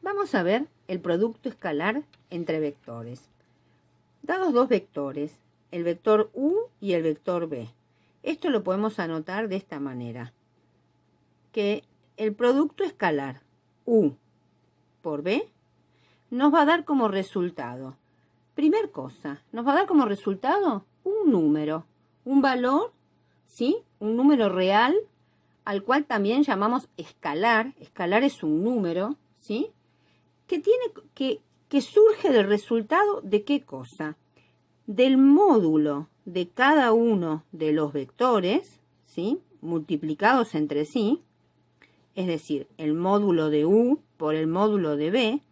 Vamos a ver el producto escalar entre vectores. Dados dos vectores, el vector u y el vector b. Esto lo podemos anotar de esta manera. Que el producto escalar u por b nos va a dar como resultado. Primer cosa, nos va a dar como resultado un número, un valor, ¿sí? Un número real, al cual también llamamos escalar. Escalar es un número, ¿sí? Que surge del resultado de qué cosa? Del módulo de cada uno de los vectores, ¿sí? Multiplicados entre sí, es decir, el módulo de u por el módulo de b,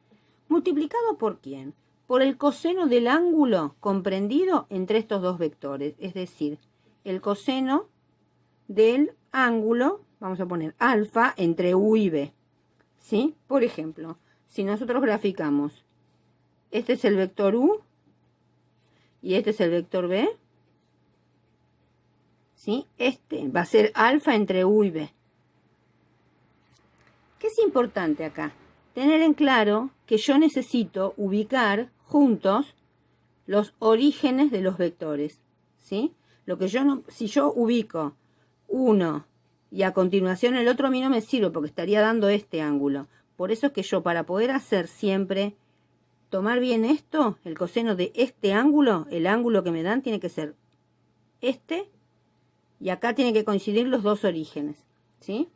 multiplicado por ¿quién? Por el coseno del ángulo comprendido entre estos dos vectores, es decir, el coseno del ángulo, vamos a poner alfa, entre u y b, ¿sí? Por ejemplo, si nosotros graficamos, este es el vector u y este es el vector b, ¿sí? Este va a ser alfa entre u y b. ¿Qué es importante acá? Tener en claro que yo necesito ubicar juntos los orígenes de los vectores, ¿sí? Lo que yo no, si yo ubico uno y a continuación el otro, a mí no me sirve porque estaría dando este ángulo. Por eso es que yo, para poder hacer siempre, tomar bien esto, el coseno de este ángulo, el ángulo que me dan tiene que ser este, y acá tienen que coincidir los dos orígenes, ¿sí?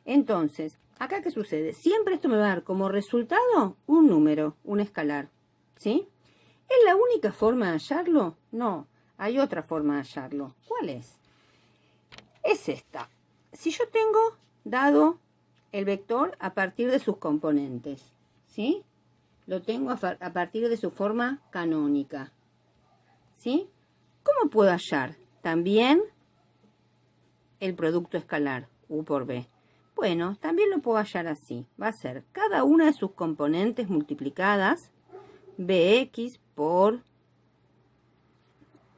Entonces, acá ¿qué sucede? Siempre esto me va a dar como resultado un número, un escalar, ¿sí? ¿Es la única forma de hallarlo? No, hay otra forma de hallarlo. ¿Cuál es? Es esta. Si yo tengo dado el vector a partir de sus componentes, ¿sí? Lo tengo a partir de su forma canónica, ¿sí? ¿Cómo puedo hallar también el producto escalar u por b? Bueno, también lo puedo hallar así. Va a ser cada una de sus componentes multiplicadas bx por...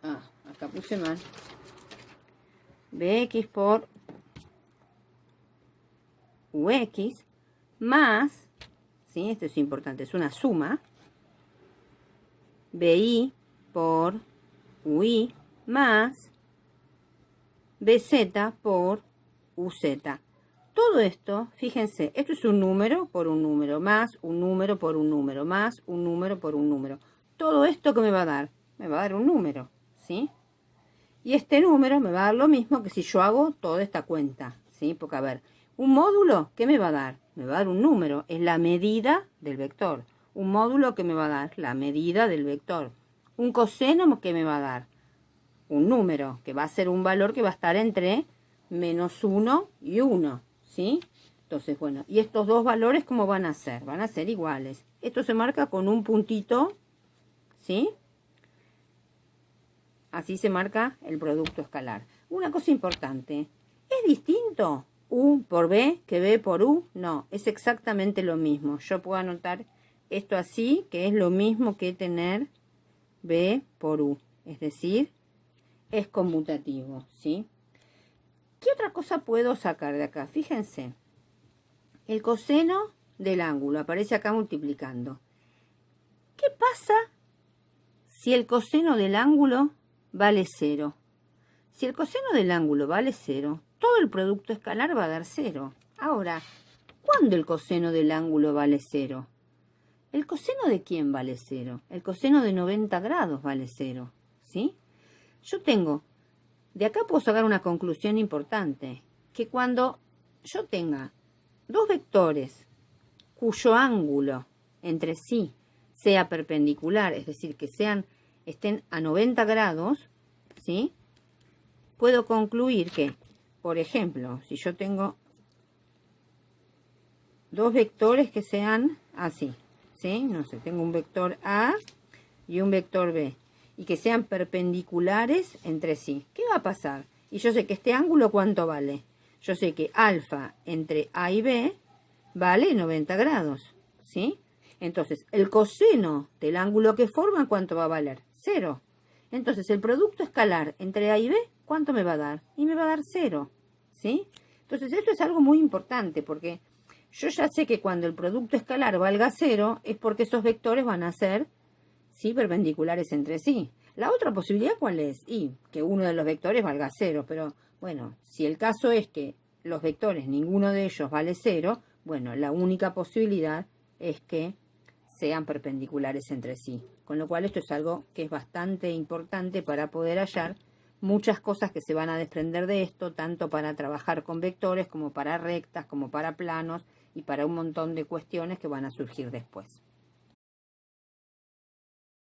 acá puse mal. Bx por ux más, ¿sí? Esto es importante, es una suma. Bi por ui más bz por uz. Todo esto, fíjense, esto es un número por un número, más un número por un número, más un número por un número. Todo esto que me va a dar, me va a dar un número, ¿sí? Y este número me va a dar lo mismo que si yo hago toda esta cuenta, ¿sí? Porque, a ver, un módulo, ¿qué me va a dar? Me va a dar un número, es la medida del vector. Un módulo que me va a dar la medida del vector. Un coseno que me va a dar un número, que va a ser un valor que va a estar entre menos 1 y 1, ¿sí? Entonces, bueno, y estos dos valores, ¿cómo van a ser? Van a ser iguales. Esto se marca con un puntito, ¿sí? Así se marca el producto escalar. Una cosa importante, ¿es distinto u por b que b por u? No, es exactamente lo mismo. Yo puedo anotar esto así, que es lo mismo que tener b por u. Es decir, es conmutativo, ¿sí? ¿Qué otra cosa puedo sacar de acá? Fíjense, el coseno del ángulo aparece acá multiplicando. ¿Qué pasa si el coseno del ángulo vale 0? Si el coseno del ángulo vale 0, todo el producto escalar va a dar 0. Ahora, ¿cuándo el coseno del ángulo vale 0? ¿El coseno de quién vale 0? El coseno de 90 grados vale 0, ¿sí? Yo tengo, de acá puedo sacar una conclusión importante, que cuando yo tenga dos vectores cuyo ángulo entre sí sea perpendicular, es decir, que estén a 90 grados, ¿sí? Puedo concluir que, por ejemplo, si yo tengo dos vectores que sean así, ¿sí? No sé, tengo un vector A y un vector B, y que sean perpendiculares entre sí. ¿Qué va a pasar? Y yo sé que este ángulo, ¿cuánto vale? Yo sé que alfa entre A y B vale 90 grados, ¿sí? Entonces, el coseno del ángulo que forman, ¿cuánto va a valer? 0. Entonces, el producto escalar entre A y B, ¿cuánto me va a dar? Y me va a dar 0, ¿sí? Entonces, esto es algo muy importante porque yo ya sé que cuando el producto escalar valga 0 es porque esos vectores van a ser, ¿sí?, perpendiculares entre sí. La otra posibilidad, ¿cuál es? Y que uno de los vectores valga 0, pero bueno, si el caso es que los vectores, ninguno de ellos vale 0, bueno, la única posibilidad es que sean perpendiculares entre sí. Con lo cual esto es algo que es bastante importante para poder hallar muchas cosas que se van a desprender de esto, tanto para trabajar con vectores como para rectas, como para planos y para un montón de cuestiones que van a surgir después.